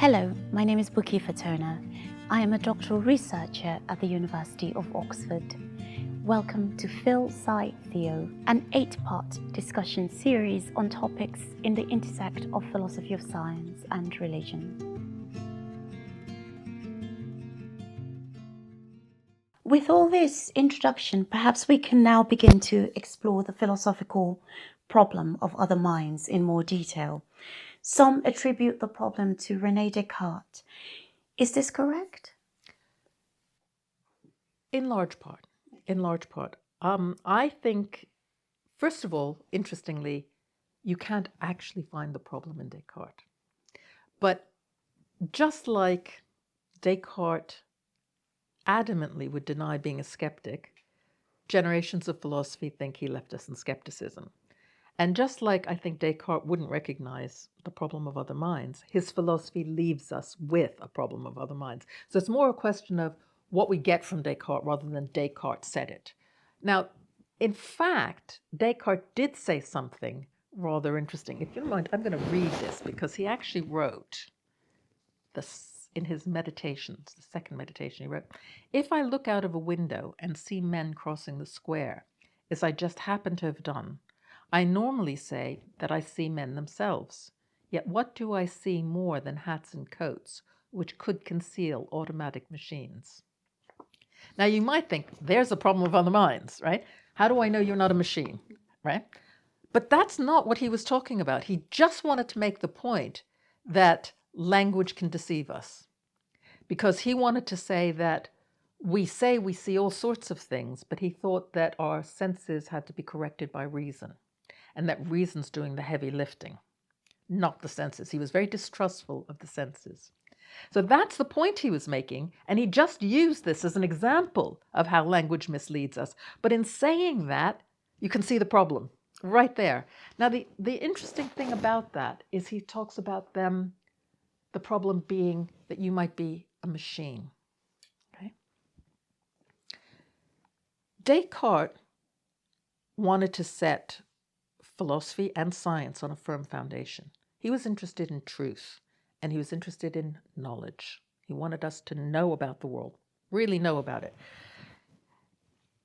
Hello, my name is Buki Fatona. I am a doctoral researcher at the University of Oxford. Welcome to Phil-Sci-Theo, an 8-part discussion series on topics in the intersect of philosophy of science and religion. With all this introduction, perhaps we can now begin to explore the philosophical problem of other minds in more detail. Some attribute the problem to René Descartes. Is this correct? In large part. I think, first of all, interestingly, you can't actually find the problem in Descartes. But just like Descartes adamantly would deny being a skeptic, generations of philosophy think he left us in skepticism. And just like I think Descartes wouldn't recognize the problem of other minds, his philosophy leaves us with a problem of other minds. So it's more a question of what we get from Descartes rather than Descartes said it. Now, in fact, Descartes did say something rather interesting. If you don't mind, I'm going to read this because he actually wrote this in his meditations, the second meditation. He wrote, "If I look out of a window and see men crossing the square, as I just happen to have done, I normally say that I see men themselves. Yet what do I see more than hats and coats, which could conceal automatic machines?" Now you might think, there's a problem with other minds, right? How do I know you're not a machine, right? But that's not what he was talking about. He just wanted to make the point that language can deceive us. Because he wanted to say that we say we see all sorts of things, but he thought that our senses had to be corrected by reason, and that reason's doing the heavy lifting, not the senses. He was very distrustful of the senses. So that's the point he was making, and he just used this as an example of how language misleads us. But in saying that, you can see the problem right there. Now, the interesting thing about that is he talks about the problem being that you might be a machine. Okay? Descartes wanted to set philosophy and science on a firm foundation. He was interested in truth, and he was interested in knowledge. He wanted us to know about the world, really know about it.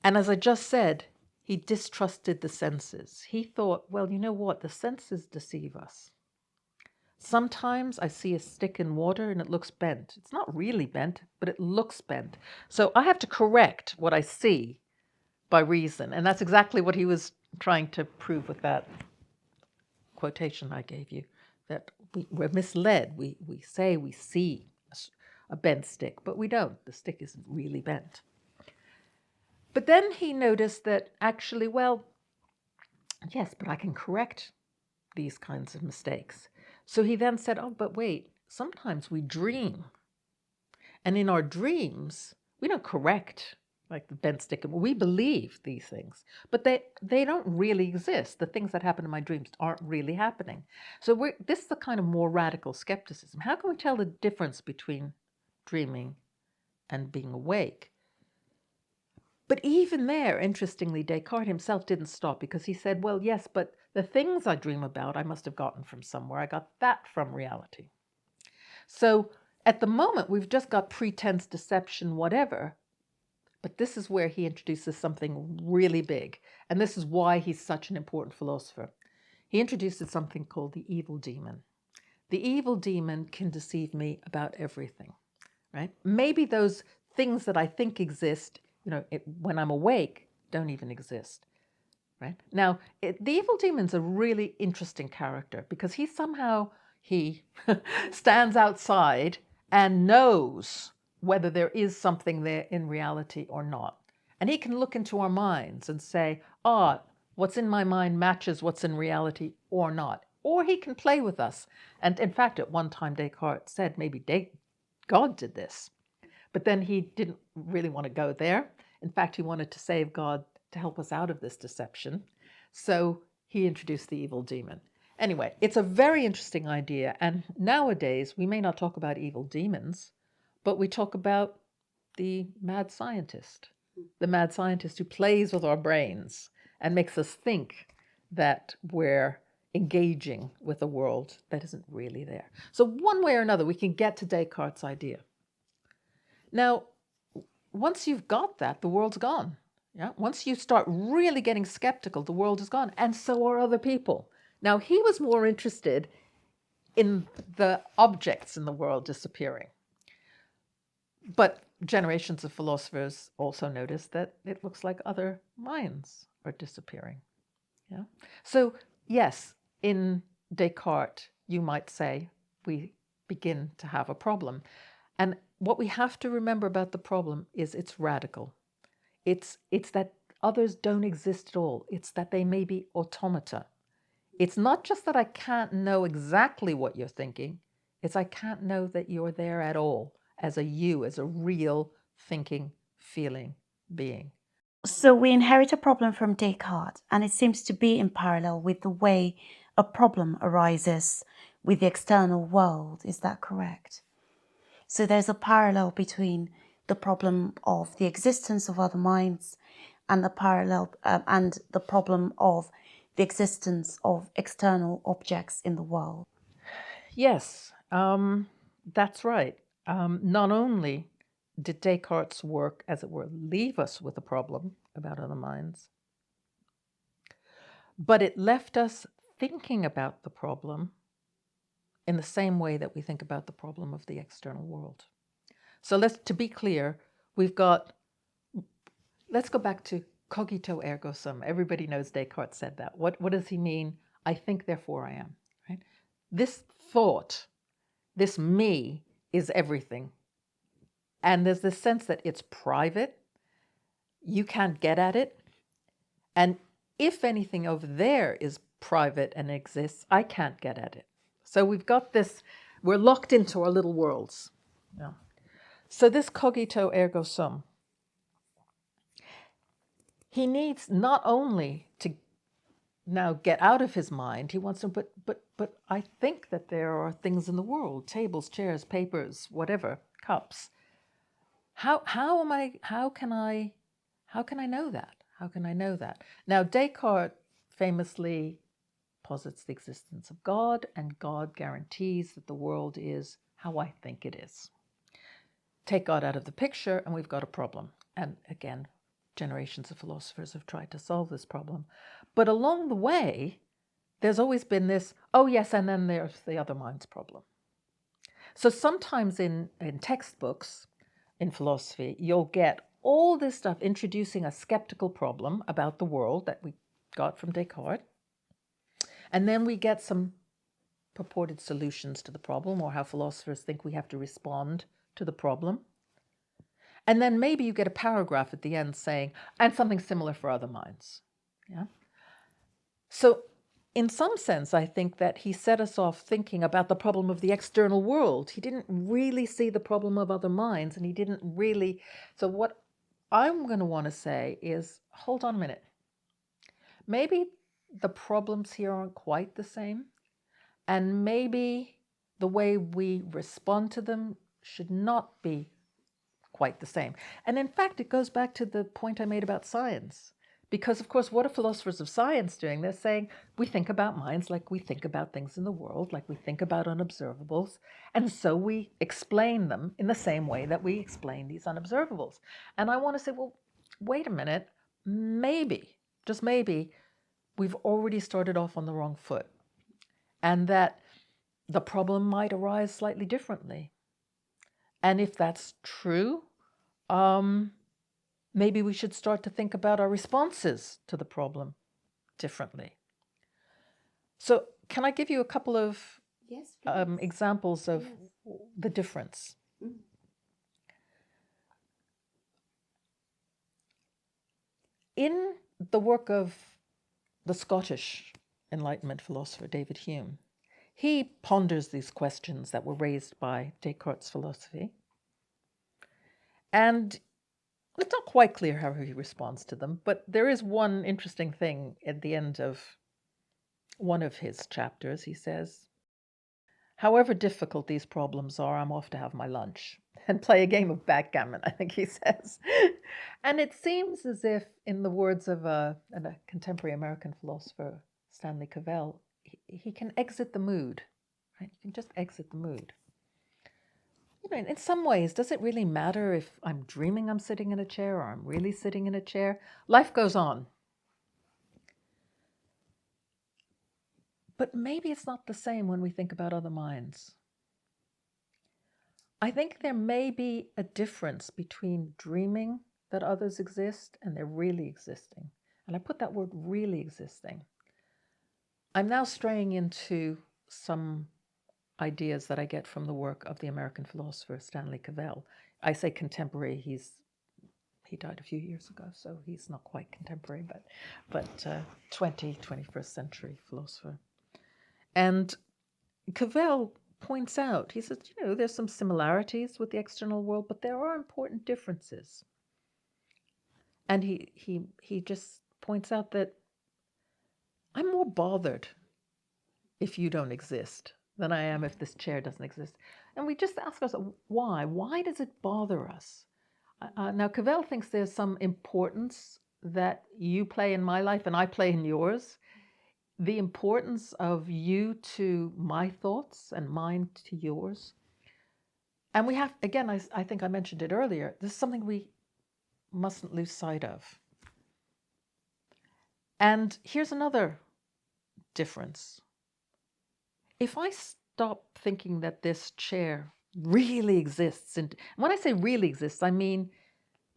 And as I just said, he distrusted the senses. He thought, well, you know what? The senses deceive us. Sometimes I see a stick in water and it looks bent. It's not really bent, but it looks bent. So I have to correct what I see by reason. And that's exactly what he was trying to prove with that quotation I gave you, that we're misled. We say we see a bent stick, but we don't. The stick isn't really bent. But then he noticed that actually, well, yes, but I can correct these kinds of mistakes. So he then said, oh, but wait, sometimes we dream. And in our dreams, we don't correct like the bent stick. We believe these things, but they don't really exist. The things that happen in my dreams aren't really happening. So this is the kind of more radical skepticism. How can we tell the difference between dreaming and being awake? But even there, interestingly, Descartes himself didn't stop, because he said, well, yes, but the things I dream about, I must have gotten from somewhere. I got that from reality. So at the moment, we've just got pretense, deception, whatever. But this is where he introduces something really big. And this is why he's such an important philosopher. He introduces something called the evil demon. The evil demon can deceive me about everything, right? Maybe those things that I think exist, when I'm awake, don't even exist, right? Now, the evil demon's a really interesting character, because he stands outside and knows whether there is something there in reality or not. And he can look into our minds and say, what's in my mind matches what's in reality or not. Or he can play with us. And in fact, at one time, Descartes said maybe God did this. But then he didn't really want to go there. In fact, he wanted to save God to help us out of this deception. So he introduced the evil demon. Anyway, it's a very interesting idea. And nowadays, we may not talk about evil demons, but we talk about the mad scientist who plays with our brains and makes us think that we're engaging with a world that isn't really there. So one way or another, we can get to Descartes' idea. Now, once you've got that, the world's gone. Yeah? Once you start really getting skeptical, the world is gone, and so are other people. Now, he was more interested in the objects in the world disappearing. But generations of philosophers also noticed that it looks like other minds are disappearing. Yeah? So, yes, in Descartes, you might say we begin to have a problem. And what we have to remember about the problem is it's radical. It's that others don't exist at all. It's that they may be automata. It's not just that I can't know exactly what you're thinking. It's I can't know that you're there at all as a you, as a real thinking, feeling being. So we inherit a problem from Descartes, and it seems to be in parallel with the way a problem arises with the external world. Is that correct? So there's a parallel between the problem of the existence of other minds and the problem of the existence of external objects in the world. Yes, that's right. Not only did Descartes' work, as it were, leave us with a problem about other minds, but it left us thinking about the problem in the same way that we think about the problem of the external world. So to be clear, let's go back to cogito ergo sum. Everybody knows Descartes said that. What does he mean? I think, therefore I am, right? This thought, this me, is everything. And there's this sense that it's private, you can't get at it, and if anything over there is private and exists, I can't get at it. So we've got this, we're locked into our little worlds. Yeah. So this cogito ergo sum, he needs not only to now get out of his mind, he wants to, but I think that there are things in the world, tables, chairs, papers, whatever, cups. How can I know that? How can I know that? Now, Descartes famously posits the existence of God, and God guarantees that the world is how I think it is. Take God out of the picture, and we've got a problem. And again, generations of philosophers have tried to solve this problem. But along the way, there's always been this, oh yes, and then there's the other mind's problem. So sometimes in textbooks, in philosophy, you'll get all this stuff introducing a skeptical problem about the world that we got from Descartes. And then we get some purported solutions to the problem, or how philosophers think we have to respond to the problem. And then maybe you get a paragraph at the end saying, and something similar for other minds. Yeah. So in some sense, I think that he set us off thinking about the problem of the external world. He didn't really see the problem of other minds, and he didn't really. So what I'm going to want to say is, hold on a minute. Maybe the problems here aren't quite the same, and maybe the way we respond to them should not be quite the same. And in fact, it goes back to the point I made about science. Because, of course, what are philosophers of science doing? They're saying we think about minds like we think about things in the world, like we think about unobservables, and so we explain them in the same way that we explain these unobservables. And I want to say, well, wait a minute, maybe, just maybe, we've already started off on the wrong foot, and that the problem might arise slightly differently. And if that's true, maybe we should start to think about our responses to the problem differently. So can I give you a couple of examples of the difference? Mm-hmm. In the work of the Scottish Enlightenment philosopher David Hume, he ponders these questions that were raised by Descartes' philosophy. And it's not quite clear how he responds to them, but there is one interesting thing at the end of one of his chapters. He says, however difficult these problems are, I'm off to have my lunch and play a game of backgammon, I think he says. And it seems as if, in the words of a contemporary American philosopher, Stanley Cavell, he can exit the mood, right? You can just exit the mood. You know, in some ways, does it really matter if I'm dreaming I'm sitting in a chair or I'm really sitting in a chair? Life goes on. But maybe it's not the same when we think about other minds. I think there may be a difference between dreaming that others exist and they're really existing. And I put that word really existing. I'm now straying into some ideas that I get from the work of the American philosopher Stanley Cavell. I say contemporary, he died a few years ago, so he's not quite contemporary, but 21st century philosopher. And Cavell points out, he says, you know, there's some similarities with the external world, but there are important differences. And he just points out that I'm more bothered if you don't exist than I am if this chair doesn't exist. And we just ask ourselves, why? Why does it bother us? Now, Cavell thinks there's some importance that you play in my life and I play in yours. The importance of you to my thoughts and mine to yours. And we have, again, I think I mentioned it earlier, this is something we mustn't lose sight of. And here's another difference. If I stop thinking that this chair really exists, and when I say really exists, I mean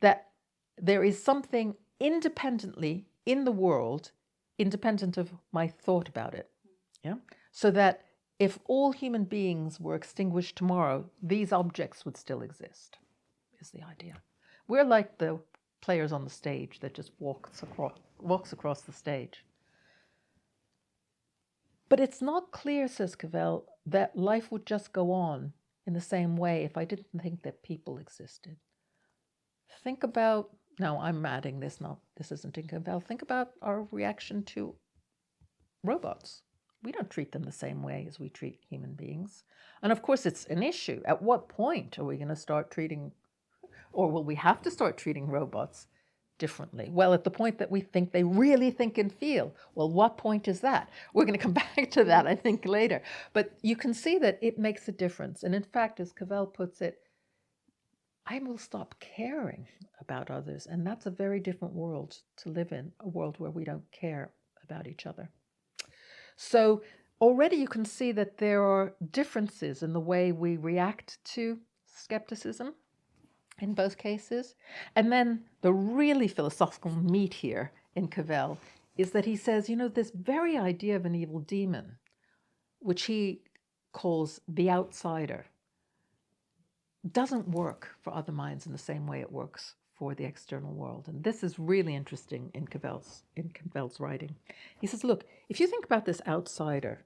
that there is something independently in the world, independent of my thought about it. Yeah? So that if all human beings were extinguished tomorrow, these objects would still exist, is the idea. We're like the players on the stage that just walks across the stage. But it's not clear, says Cavell, that life would just go on in the same way if I didn't think that people existed. Think about, now I'm adding this, this isn't in Cavell, think about our reaction to robots. We don't treat them the same way as we treat human beings. And of course, it's an issue. At what point are we going to start treating, or will we have to start treating robots differently? Well, at the point that we think they really think and feel. Well, what point is that? We're going to come back to that, I think, later. But you can see that it makes a difference. And in fact, as Cavell puts it, I will stop caring about others. And that's a very different world to live in, a world where we don't care about each other. So already you can see that there are differences in the way we react to skepticism in both cases. And then the really philosophical meat here in Cavell is that he says, you know, this very idea of an evil demon, which he calls the outsider, doesn't work for other minds in the same way it works for the external world. And this is really interesting in Cavell's writing. He says, look, if you think about this outsider,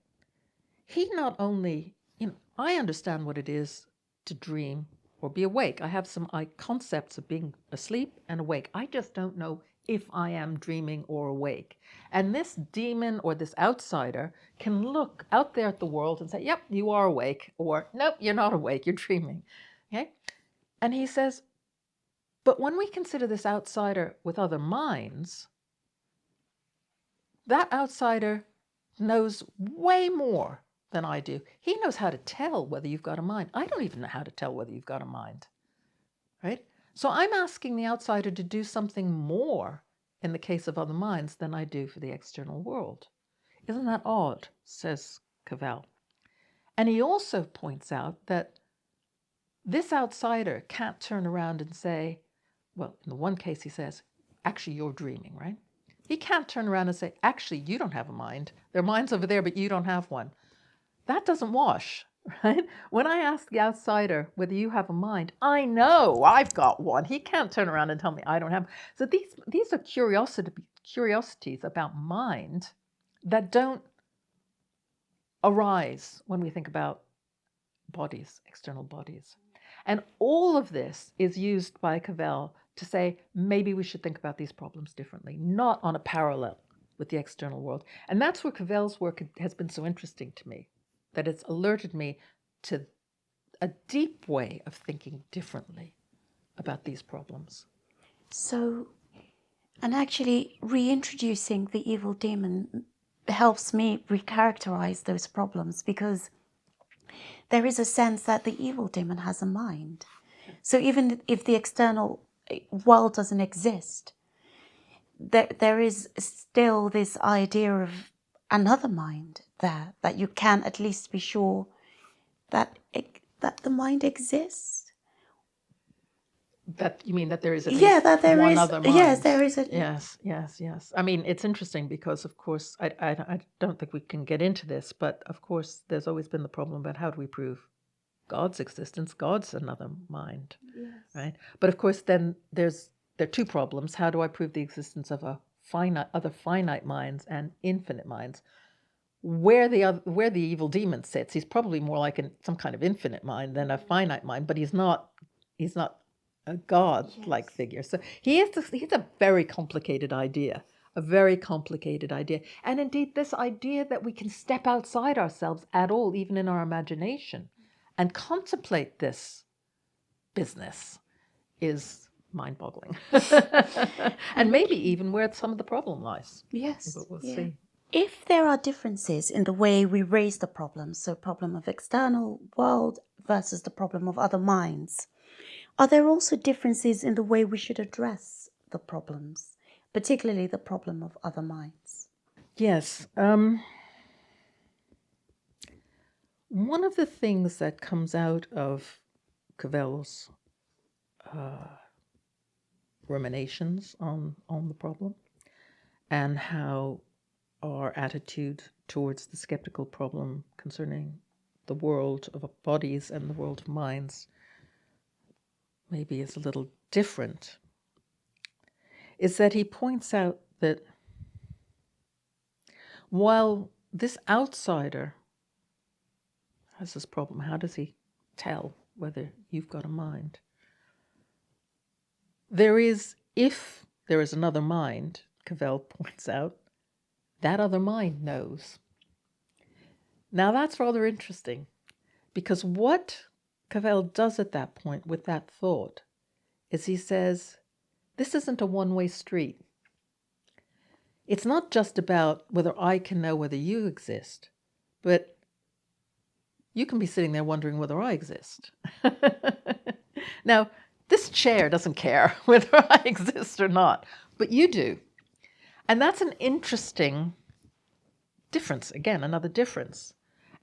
he not only, you know, I understand what it is to dream or be awake. I have some concepts of being asleep and awake. I just don't know if I am dreaming or awake. And this demon or this outsider can look out there at the world and say, yep, you are awake, or nope, you're not awake, you're dreaming. Okay? And he says, but when we consider this outsider with other minds, that outsider knows way more than I do. He knows how to tell whether you've got a mind. I don't even know how to tell whether you've got a mind, right? So I'm asking the outsider to do something more in the case of other minds than I do for the external world. Isn't that odd, says Cavell. And he also points out that this outsider can't turn around and say, well, in the one case he says, actually you're dreaming, right? He can't turn around and say, actually you don't have a mind. There are minds over there, but you don't have one. That doesn't wash, right? When I ask the outsider whether you have a mind, I know I've got one. He can't turn around and tell me I don't have. So these are curiosities about mind that don't arise when we think about bodies, external bodies. And all of this is used by Cavell to say, maybe we should think about these problems differently, not on a parallel with the external world. And that's where Cavell's work has been so interesting to me, that it's alerted me to a deep way of thinking differently about these problems. So, and actually reintroducing the evil demon helps me recharacterize those problems, because there is a sense that the evil demon has a mind. So even if the external world doesn't exist, there is still this idea of another mind there, that you can at least be sure that that the mind exists. That you mean that there is at Yeah, least that there one is. other mind? Yes, there is a. Yes. I mean, it's interesting because, of course, I don't think we can get into this, but of course, there's always been the problem about how do we prove God's existence? God's another mind, Yes. right? But of course, then there are two problems. How do I prove the existence of other finite minds and infinite minds? Where the evil demon sits, he's probably more like some kind of infinite mind than a finite mind, but he's not a god-like figure. So he's a very complicated idea, and indeed this idea that we can step outside ourselves at all, even in our imagination, and contemplate this business is mind-boggling. And maybe even where some of the problem lies. Yes. But we'll see. If there are differences in the way we raise the problem, so problem of external world versus the problem of other minds, are there also differences in the way we should address the problems, particularly the problem of other minds? Yes. One of the things that comes out of Cavell's ruminations on the problem, and how our attitude towards the skeptical problem concerning the world of bodies and the world of minds maybe is a little different, is that he points out that while this outsider has this problem, how does he tell whether you've got a mind? If there is another mind, Cavell points out, that other mind knows. Now that's rather interesting, because what Cavell does at that point with that thought is he says, this isn't a one-way street. It's not just about whether I can know whether you exist, but you can be sitting there wondering whether I exist. Now, this chair doesn't care whether I exist or not, but you do. And that's an interesting difference. Again, another difference.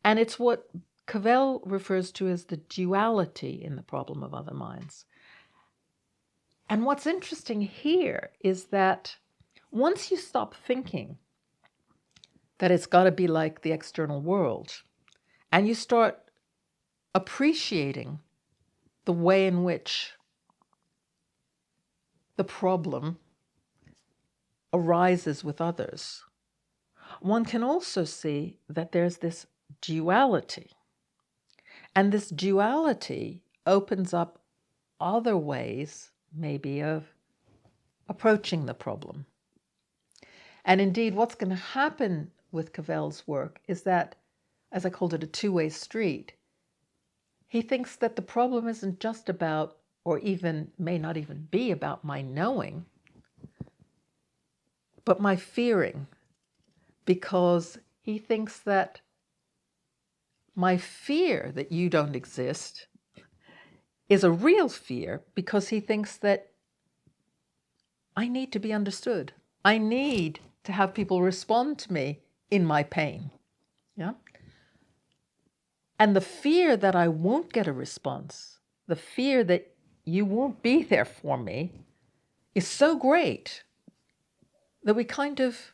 And it's what Cavell refers to as the duality in the problem of other minds. And what's interesting here is that once you stop thinking that it's got to be like the external world, and you start appreciating the way in which the problem arises with others, one can also see that there's this duality. And this duality opens up other ways, maybe, of approaching the problem. And indeed, what's going to happen with Cavell's work is that, as I called it, a two-way street. He thinks that the problem isn't just about, or even may not even be about, my knowing, but my fearing, because he thinks that my fear that you don't exist is a real fear, because he thinks that I need to be understood. I need to have people respond to me in my pain. Yeah? And the fear that I won't get a response, the fear that you won't be there for me, is so great that we kind of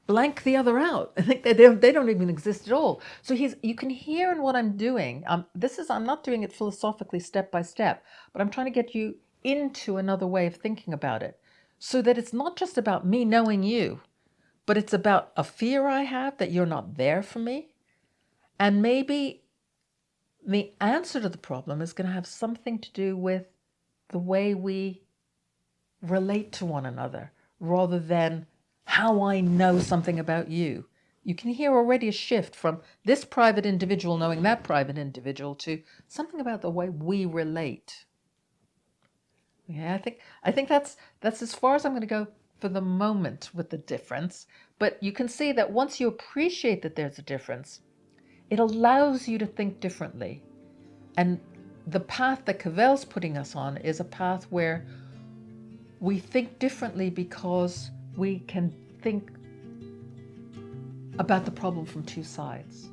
blank the other out. I think they don't even exist at all. So you can hear in what I'm doing, I'm not doing it philosophically step by step, but I'm trying to get you into another way of thinking about it, so that it's not just about me knowing you, but it's about a fear I have that you're not there for me. And maybe the answer to the problem is going to have something to do with the way we relate to one another, rather than how I know something about you. You can hear already a shift from this private individual knowing that private individual to something about the way we relate. Yeah, I think that's as far as I'm going to go for the moment with the difference, but you can see that once you appreciate that there's a difference, it allows you to think differently. And the path that Cavell's putting us on is a path where we think differently because we can think about the problem from two sides.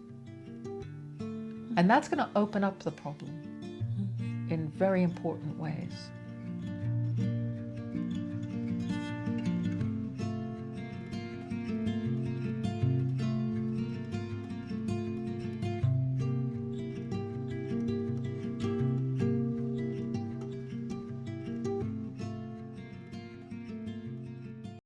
And that's going to open up the problem in very important ways.